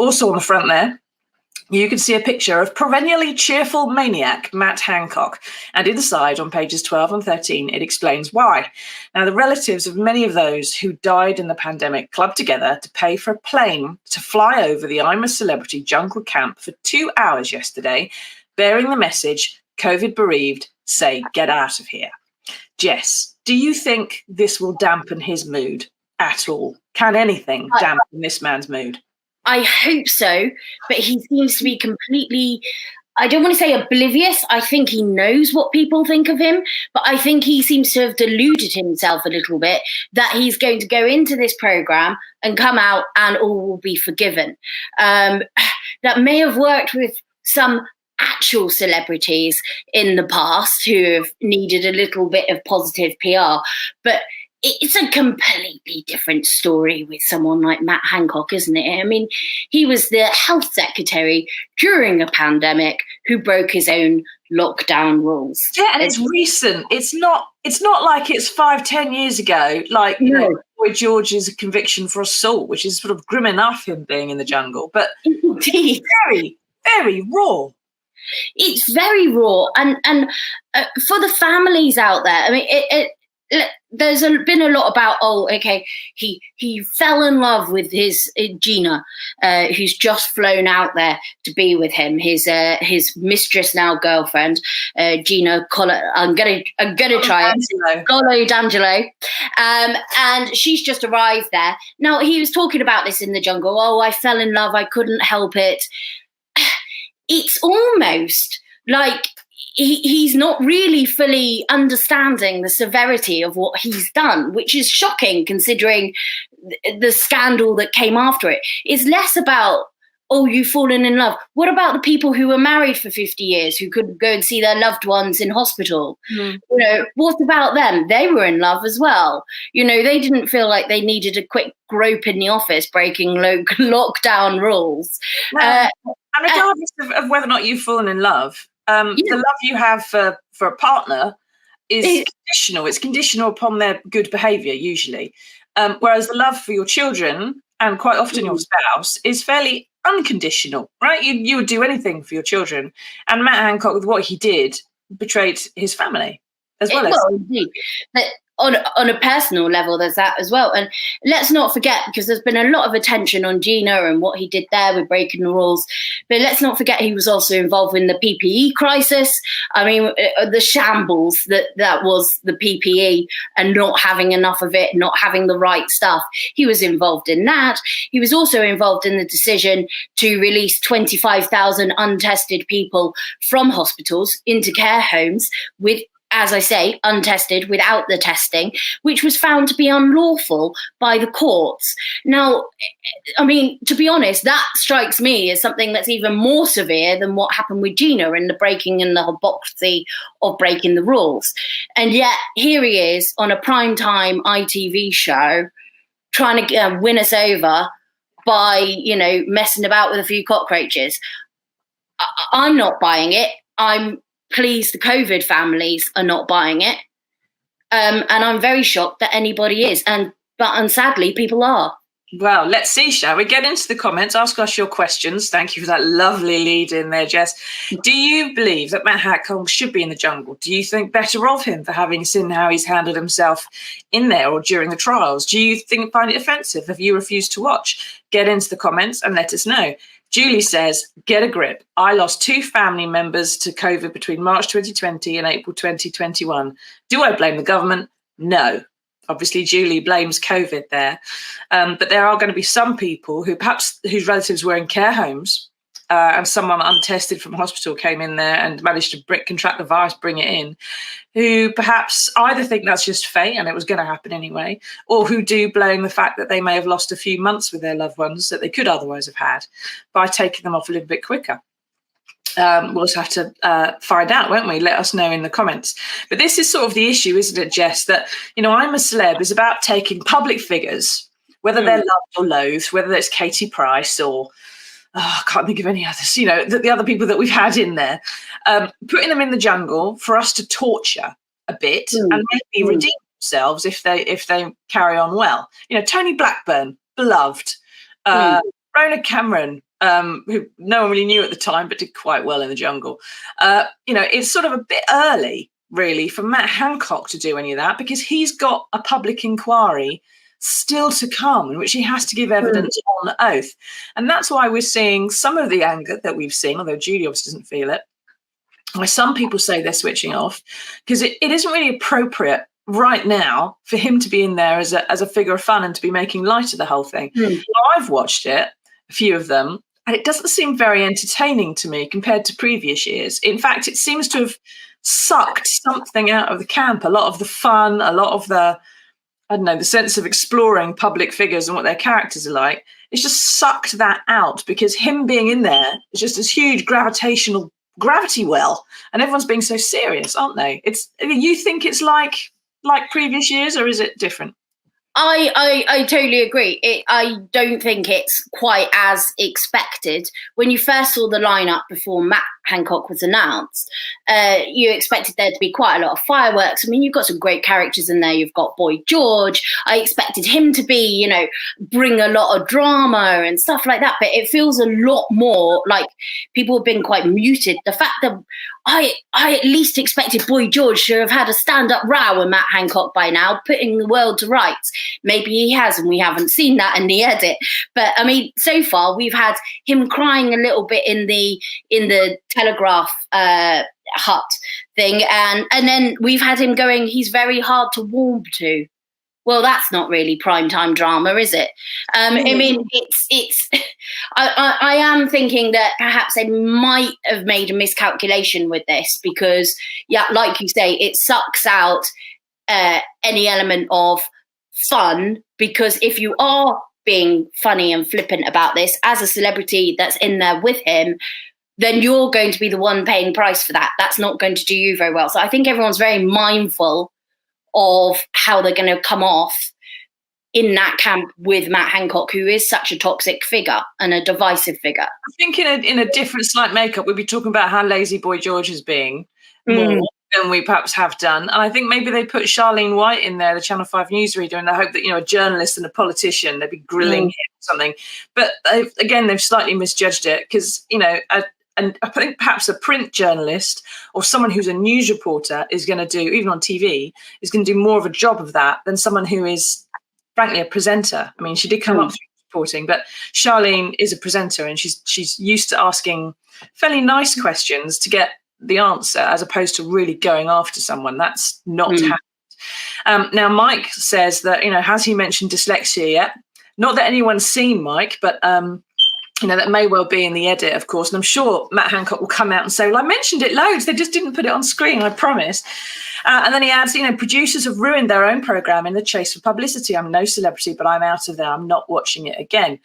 Also on the front there, you can see a picture of perennially cheerful maniac Matt Hancock. And inside, on pages 12 and 13, it explains why. Now, the relatives of many of those who died in the pandemic clubbed together to pay for a plane to fly over the I'm a Celebrity jungle camp for 2 hours yesterday, bearing the message, COVID bereaved, say, get out of here. Jess, do you think this will dampen his mood at all? Can anything dampen this man's mood? I hope so, but he seems to be completely, I don't want to say oblivious. I think he knows what people think of him, but I think he seems to have deluded himself a little bit that he's going to go into this program and come out and all will be forgiven. That may have worked with some actual celebrities in the past who have needed a little bit of positive PR, but it's a completely different story with someone like Matt Hancock, isn't it? I mean, he was the health secretary during a pandemic who broke his own lockdown rules. Yeah, and it's recent. It's not like it's 5-10 years ago, like Boy George's conviction for assault, which is sort of grim enough, him being in the jungle, but indeed, very, very raw. It's very raw, and for the families out there, I mean, there's been a lot about, he fell in love with his Gina, who's just flown out there to be with him. His mistress, now girlfriend, Gina. I'm gonna try it. Golo D'Angelo, and she's just arrived there. Now he was talking about this in the jungle. Oh, I fell in love. I couldn't help it. It's almost like he's not really fully understanding the severity of what he's done, which is shocking considering the scandal that came after it. It's less about, oh, you've fallen in love. What about the people who were married for 50 years who couldn't go and see their loved ones in hospital? Mm. What about them? They were in love as well. They didn't feel like they needed a quick grope in the office breaking lockdown rules. No. And regardless of whether or not you've fallen in love, the love you have for a partner is conditional. It's conditional upon their good behaviour, usually. Whereas the love for your children and quite often your spouse is fairly unconditional, right? You would do anything for your children. And Matt Hancock, with what he did, betrayed his family as well. Indeed. But on a personal level, there's that as well. And let's not forget, because there's been a lot of attention on Gina and what he did there with breaking the rules, but let's not forget he was also involved in the PPE crisis. I mean, the shambles that was the PPE and not having enough of it, not having the right stuff. He was involved in that. He was also involved in the decision to release 25,000 untested people from hospitals into care homes with, as I say, untested, without the testing, which was found to be unlawful by the courts. Now, I mean, to be honest, that strikes me as something that's even more severe than what happened with Gina and the breaking and the hypocrisy of breaking the rules. And yet here he is on a primetime ITV show trying to win us over by, messing about with a few cockroaches. I'm not buying it. I'm pleased the COVID families are not buying it. And I'm very shocked that anybody is. But sadly, people are. Well, let's see, shall we? Get into the comments, ask us your questions. Thank you for that lovely lead in there, Jess. Do you believe that Matt Hancock should be in the jungle? Do you think better of him for having seen how he's handled himself in there or during the trials? Do you find it offensive if you refuse to watch? Get into the comments and let us know. Julie says, get a grip. I lost 2 family members to COVID between March 2020 and April 2021. Do I blame the government? No. Obviously, Julie blames COVID there. But there are going to be some people whose relatives were in care homes and someone untested from hospital came in there and managed to contract the virus, bring it in, who perhaps either think that's just fate and it was going to happen anyway, or who do blame the fact that they may have lost a few months with their loved ones that they could otherwise have had by taking them off a little bit quicker. We'll just have to find out, won't we? Let us know in the comments. But this is sort of the issue, isn't it, Jess? That, I'm a Celeb is about taking public figures, whether they're loved or loathed, whether it's Katie Price or I can't think of any others, the other people that we've had in there, putting them in the jungle for us to torture a bit and maybe redeem themselves if they carry on well. Tony Blackburn, beloved. Rona Cameron, who no one really knew at the time, but did quite well in the jungle. It's sort of a bit early, really, for Matt Hancock to do any of that, because he's got a public inquiry still to come in which he has to give evidence on oath. And that's why we're seeing some of the anger that we've seen, although Judy obviously doesn't feel it, why some people say they're switching off, because it isn't really appropriate right now for him to be in there as a figure of fun and to be making light of the whole thing. I've watched it, a few of them, and it doesn't seem very entertaining to me compared to previous years. In fact, it seems to have sucked something out of the camp, a lot of the fun, a lot of the, I don't know, the sense of exploring public figures and what their characters are like. It's just sucked that out, because him being in there is just this huge gravity well, and everyone's being so serious, aren't they? You think it's like previous years, or is it different? I totally agree. I don't think it's quite as expected. When you first saw the lineup before Matt Hancock was announced, you expected there to be quite a lot of fireworks. I mean, you've got some great characters in there. You've got Boy George. I expected him to be, bring a lot of drama and stuff like that. But it feels a lot more like people have been quite muted. The fact that I at least expected Boy George to have had a stand-up row with Matt Hancock by now, putting the world to rights. Maybe he has, and we haven't seen that in the edit. But I mean, so far we've had him crying a little bit in the Telegraph hut thing, and then we've had him going, he's very hard to warm to. Well, that's not really primetime drama, is it? I mean, it's. I am thinking that perhaps they might have made a miscalculation with this, because, yeah, like you say, it sucks out any element of fun, because if you are being funny and flippant about this as a celebrity that's in there with him, then you're going to be the one paying price for that. That's not going to do you very well. So I think everyone's very mindful of how they're going to come off in that camp with Matt Hancock, who is such a toxic figure and a divisive figure. I think in a different slight makeup, we'd be talking about how lazy Boy George is being more than we perhaps have done. And I think maybe they put Charlene White in there, the Channel 5 newsreader, in the hope that, a journalist and a politician, they'd be grilling him or something. But they've slightly misjudged it, because, and I think perhaps a print journalist or someone who's a news reporter is going to do, even on TV, is going to do more of a job of that than someone who is, frankly, a presenter. I mean, she did come up through reporting, but Charlene is a presenter, and she's used to asking fairly nice questions to get the answer, as opposed to really going after someone. That's not happened. Now, Mike says that, has he mentioned dyslexia yet? Not that anyone's seen Mike, but that may well be in the edit, of course. And I'm sure Matt Hancock will come out and say, well, I mentioned it loads. They just didn't put it on screen, I promise. And then he adds, producers have ruined their own programme in the chase for publicity. I'm no celebrity, but I'm out of there. I'm not watching it again.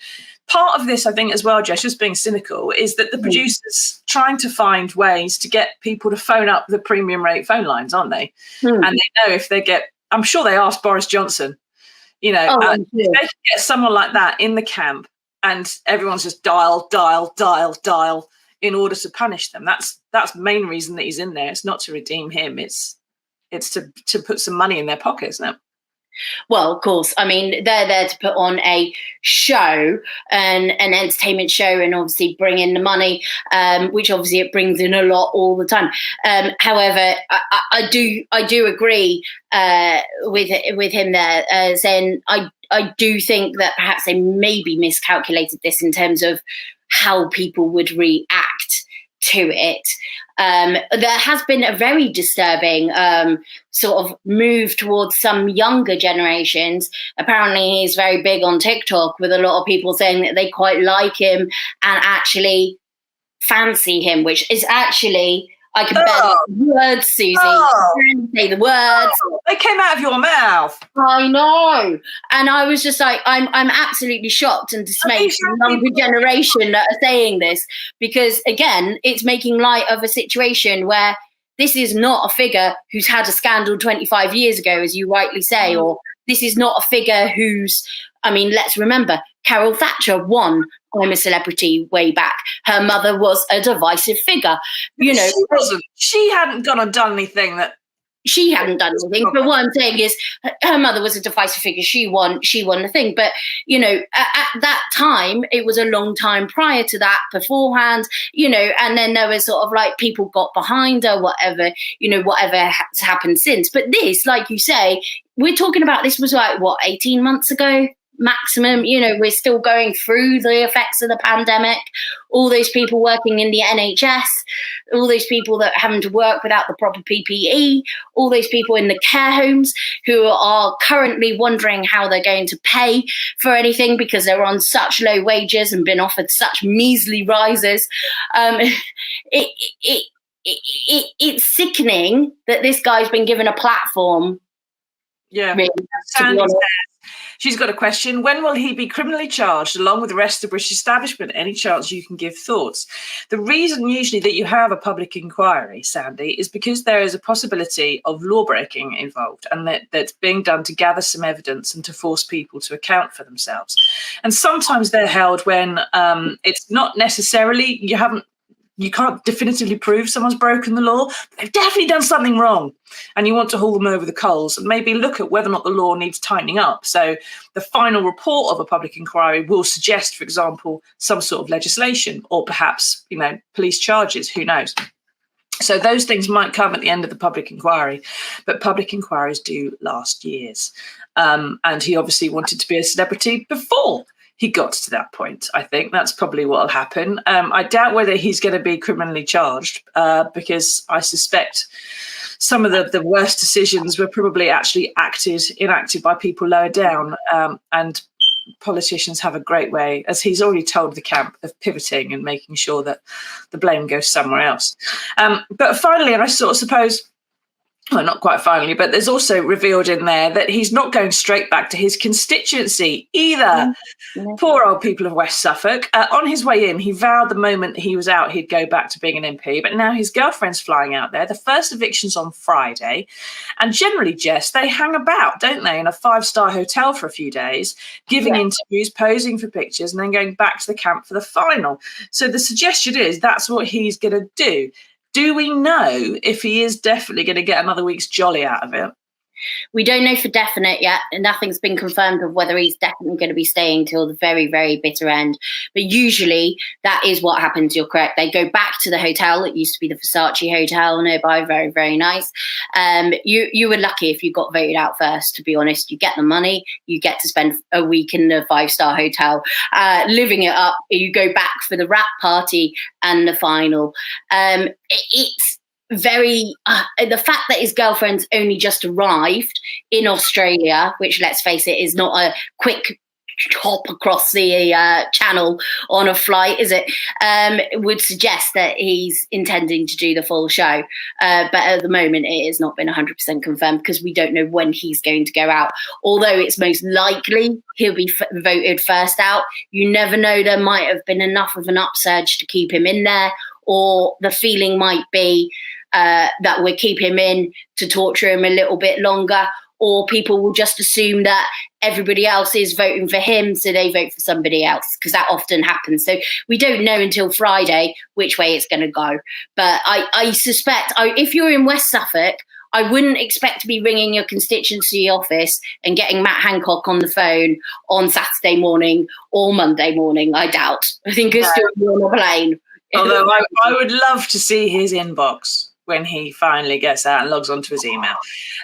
Part of this, I think, as well, Jess, just being cynical, is that the producers trying to find ways to get people to phone up the premium rate phone lines, aren't they? And they know if they get, I'm sure they asked Boris Johnson, if they can get someone like that in the camp, and everyone's just dial in order to punish them. That's the main reason that he's in there. It's not to redeem him. It's to put some money in their pockets, isn't it? Well, of course. I mean, they're there to put on a show, an entertainment show, and obviously bring in the money, which obviously it brings in a lot all the time. However, I do agree with him there, saying I do think that perhaps they maybe miscalculated this in terms of how people would react to it. There has been a very disturbing sort of move towards some younger generations. Apparently he's very big on TikTok, with a lot of people saying that they quite like him and actually fancy him, which is actually, I can barely say the words, Susie. I can say the words. They came out of your mouth. I know. And I was just like, I'm absolutely shocked and dismayed for the younger generation that are saying this, because, again, it's making light of a situation where this is not a figure who's had a scandal 25 years ago, as you rightly say, or this is not a figure who's, I mean, let's remember, Carol Thatcher won I'm a Celebrity way back. Her mother was a divisive figure. She wasn't. She hadn't gone and done anything that she hadn't done anything. But what I'm saying is her mother was a divisive figure. She won the thing. But, at that time, it was a long time prior to that, beforehand, and then there was sort of like people got behind her, whatever has happened since. But this, like you say, we're talking about, this was like, 18 months ago? Maximum, we're still going through the effects of the pandemic, all those people working in the NHS, all those people that are having to work without the proper PPE, all those people in the care homes who are currently wondering how they're going to pay for anything because they're on such low wages and been offered such measly rises. It's sickening that this guy's been given a platform. Yeah. Really, she's got a question. When will he be criminally charged along with the rest of the British establishment? Any chance you can give thoughts? The reason usually that you have a public inquiry, Sandy, is because there is a possibility of law breaking involved, and that's being done to gather some evidence and to force people to account for themselves. And sometimes they're held when it's not necessarily, you can't definitively prove someone's broken the law, but they've definitely done something wrong. And you want to haul them over the coals and maybe look at whether or not the law needs tightening up. So the final report of a public inquiry will suggest, for example, some sort of legislation or perhaps, police charges, who knows. So those things might come at the end of the public inquiry, but public inquiries do last years. And he obviously wanted to be a celebrity before he got to that point. I think that's probably what will happen. I doubt whether he's going to be criminally charged because I suspect some of the worst decisions were probably actually enacted by people lower down. And politicians have a great way, as he's already told the camp, of pivoting and making sure that the blame goes somewhere else. But finally, and I sort of suppose, well, not quite finally, but there's also revealed in there that he's not going straight back to his constituency either. Mm-hmm. Poor old people of West Suffolk. On his way in, he vowed the moment he was out, he'd go back to being an MP. But now his girlfriend's flying out there. The first eviction's on Friday. And generally, Jess, they hang about, don't they, in a 5-star hotel for a few days, giving interviews, posing for pictures, and then going back to the camp for the final. So the suggestion is that's what he's going to do. Do we know if he is definitely going to get another week's jolly out of it? We don't know for definite yet, and nothing's been confirmed of whether he's definitely going to be staying till the very, very bitter end. But usually that is what happens. You're correct. They go back to the hotel. It used to be the Versace Hotel nearby. Very, very nice. You were lucky if you got voted out first, to be honest. You get the money. You get to spend a week in the 5-star hotel, living it up. You go back for the wrap party and the final. It's very the fact that his girlfriend's only just arrived in Australia, which, let's face it, is not a quick hop across the channel on a flight, is it? Would suggest that he's intending to do the full show. But at the moment, it has not been 100% confirmed because we don't know when he's going to go out. Although it's most likely he'll be voted first out. You never know. There might have been enough of an upsurge to keep him in there, or the feeling might be that we'll keep him in to torture him a little bit longer, or people will just assume that everybody else is voting for him, so they vote for somebody else, because that often happens. So we don't know until Friday which way it's going to go. But I suspect, if you're in West Suffolk, I wouldn't expect to be ringing your constituency office and getting Matt Hancock on the phone on Saturday morning or Monday morning. I doubt. I think he'll still be on a plane. Although I would love to see his inbox when he finally gets out and logs onto his email.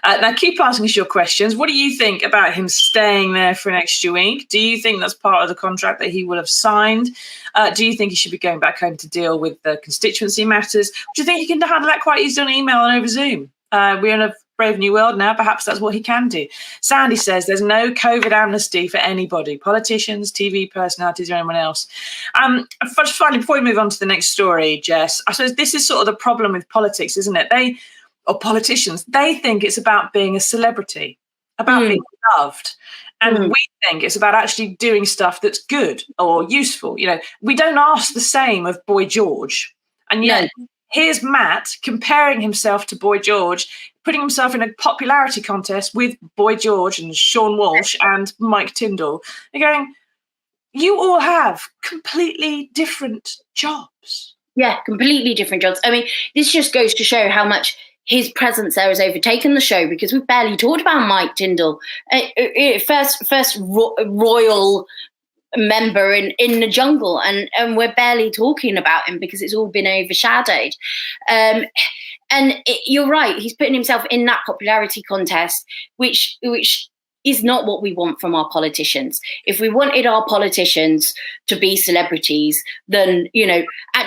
Now, keep asking us your questions. What do you think about him staying there for an extra week? Do you think that's part of the contract that he would have signed? Do you think he should be going back home to deal with the constituency matters? Do you think he can handle that quite easily on email and over Zoom? We're in a brave new world now. Perhaps that's what he can do. Sandy says there's no COVID amnesty for anybody, politicians, TV personalities, or anyone else. Finally, before we move on to the next story, Jess, I suppose this is sort of the problem with politics, isn't it? Politicians, they think it's about being a celebrity, about being loved. And we think it's about actually doing stuff that's good or useful. We don't ask the same of Boy George. And yet, here's Matt comparing himself to Boy George, putting himself in a popularity contest with Boy George and Sean Walsh and Mike Tindall. They're going, you all have completely different jobs. Yeah, completely different jobs. I mean, this just goes to show how much his presence there has overtaken the show, because we've barely talked about Mike Tindall, first royal member in the jungle, and we're barely talking about him because it's all been overshadowed. You're right, he's putting himself in that popularity contest, which is not what we want from our politicians. If we wanted our politicians to be celebrities, then, you know,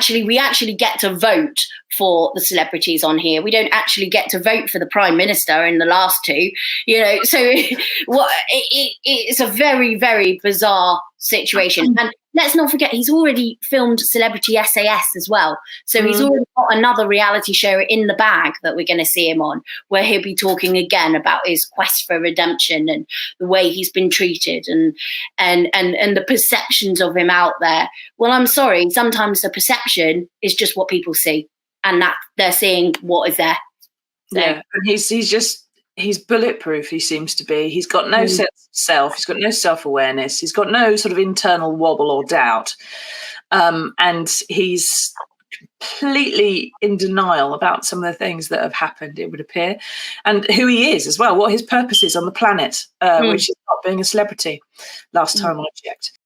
we actually get to vote for the celebrities on here. We don't actually get to vote for the Prime Minister in the last two, you know. So it's a very, very bizarre situation. And let's not forget, he's already filmed Celebrity SAS as well. So he's already got another reality show in the bag that we're going to see him on, where he'll be talking again about his quest for redemption and the way he's been treated and the perceptions of him out there. Well, I'm sorry, sometimes the perception is just what people see, and that they're seeing what is there. So. Yeah, and he's bulletproof, he seems to be. He's got no sense of self. He's got no self-awareness. He's got no sort of internal wobble or doubt. And he's completely in denial about some of the things that have happened, it would appear, and who he is as well, what his purpose is on the planet, which is not being a celebrity, last time I checked.